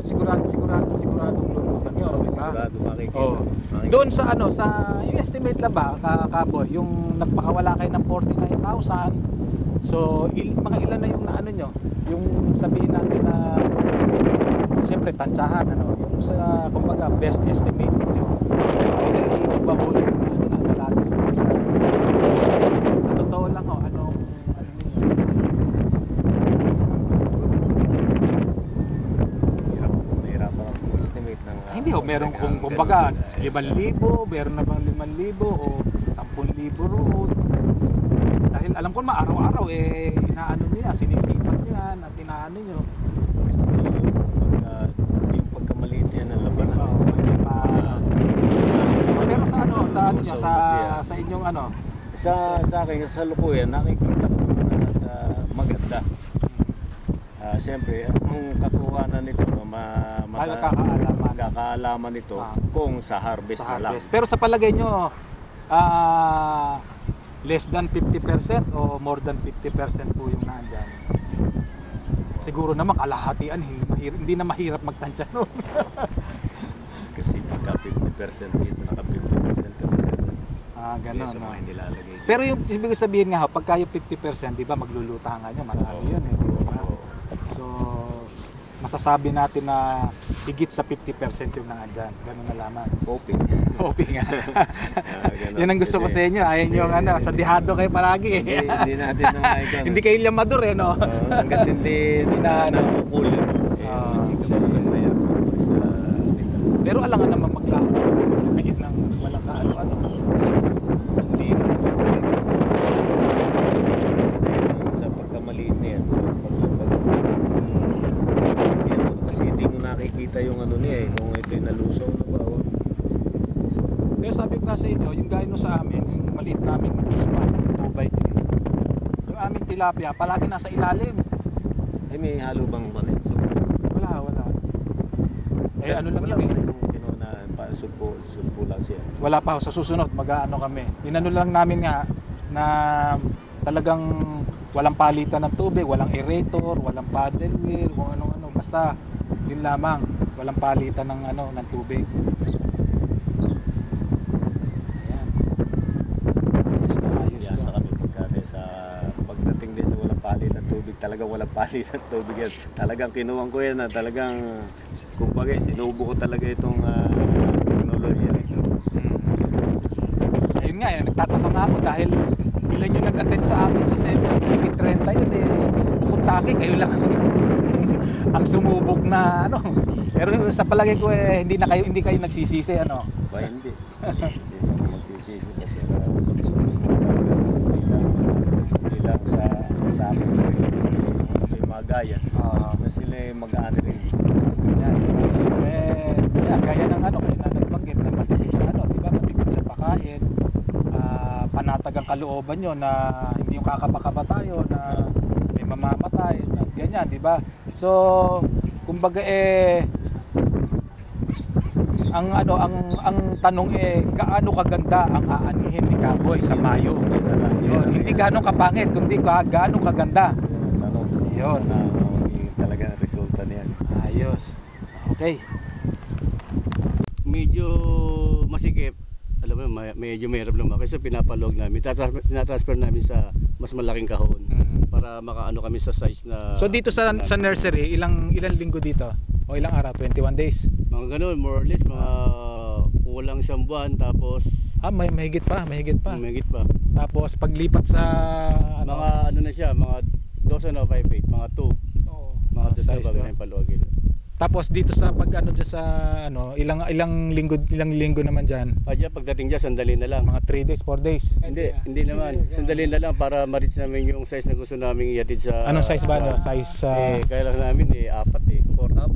siguradong lulutan yun, di ba? Sigurado makikita. Oh. Doon sa ano, sa yung estimate lang ba, Kaboy, yung nagpakawala kayo ng 49,000. So, mga ilan na yung naano nyo? Yung sabihin natin na siyempre tansyahan, ano, yung sa kumbaga best estimate yung ilang ba huli na nalalas sa totoo lang ho, ano Mahirapan kasi estimate ng hindi ho, meron kung kumbaga 5,000, meron na bang 5,000 o 10,000 road. Dahil alam ko naman araw-araw inaano nyo yan, sinisipat nyo yan at inaano nyo. Yung pagkamaliit yan ng labanan. Pero sa ano, sa ano nyo, sa inyong ano? Sa akin, sa lukuyan, nakikita ko na maganda. Siyempre, ang katuhanan nito, magkakaalaman nito kung sa harvest na lang. Pero sa palagay nyo, less than 50% o more than 50% po yung nandyan? Siguro naman kalahatian, hindi na mahirap magtansya no? Kasi pagka 50% dito, naka 50% ka na rin. Gano'n. Sa mga hindi lalagay. Pero yung ibig sabihin nga, pagka yung 50%, di ba maglulutangan nyo, marami yun eh. So, masasabi natin na higit sa 50% yung nandyan. Gano'n na lamang. Hoping. Hoping nga. Yan ang gusto ko sa inyo. Ayaw nyo ano, sadihado kayo palagi eh. Hindi natin na maikon. Hindi kayo lamador eh, no? Hanggat hindi na nakukul. Hindi ka mahirap. Pero alangan naman maglako. Bigit ng walang kaano-ano. Hindi na. Sa pagkamaliit na yan. Kasi hindi mo nakikita yung ano niya eh. Kung ito'y nalusaw na ba. Pero sabi ko nga sa inyo, yung gaya sa amin, yung maliit namin ispa, 2x3. Yung aming tilapia, palagi nasa ilalim. Ay may halo bang panin? Wala. Eh ano lang yun eh. Sulpo lang siya. Wala pa sa susunod, mag-aano kami. Inano lang namin nga na talagang walang palitan ng tubig, walang aerator, walang paddle wheel, kung ano-ano. Basta yun lamang, walang palitan ng ano ng tubig. Talagang walang palit ng tubig yan. Talagang kinuwang ko yan na talagang kumbaga sinubo ko talaga itong teknolohiya ito. Ayun nga, nagtataka nga ako dahil ilan yung nag-attend sa akin sa 7, 30 yun eh. Bukod taki, kayo lang ang sumubok na ano. Pero sa palagay ko hindi kayo nagsisisi ano. Ba hindi. Hindi magsisisi kasi ilang sa akin may mga gaya na sila mag-aano rin gaya ng ano kayo na nagbanggit na matipid sa ano, diba, matipid sa pakain, panatag ang kalooban nyo na hindi yung kakapakaba tayo na may mamamatay na ganyan, diba? So kumbaga ang tanong gaano kaganda ang aanihin ni Kaboy sa Mayo. Hindi gaano kapangit, kundi gaano kaganda. Yun. Talaga ang resulta niyan. Ayos. Okay. Medyo masikip. Alam mo, medyo mahirap naman kasi pinapalog namin. Tinatransfer namin sa mas malaking kahon para makaano kami sa size na. So dito sa nursery, ilang linggo dito? O ilang araw? 21 days? Mga ganun, more or less, mga kulang isang buwan, tapos mahigit pa. Mahigit pa. Tapos paglipat sa mga ano na siya, mga dozen o 5-8, mga 2. Mga dozen bago na yung paluagin. Tapos dito sa pag ano dyan sa ano, ilang linggo naman diyan. Diyan pagdating diyan sandali na lang. Mga 3 days, 4 days. Hindi naman. Sandali na lang para ma-reach namin yung size na gusto naming ihatid sa. Anong size ba no? Size kaya lang namin 4 up.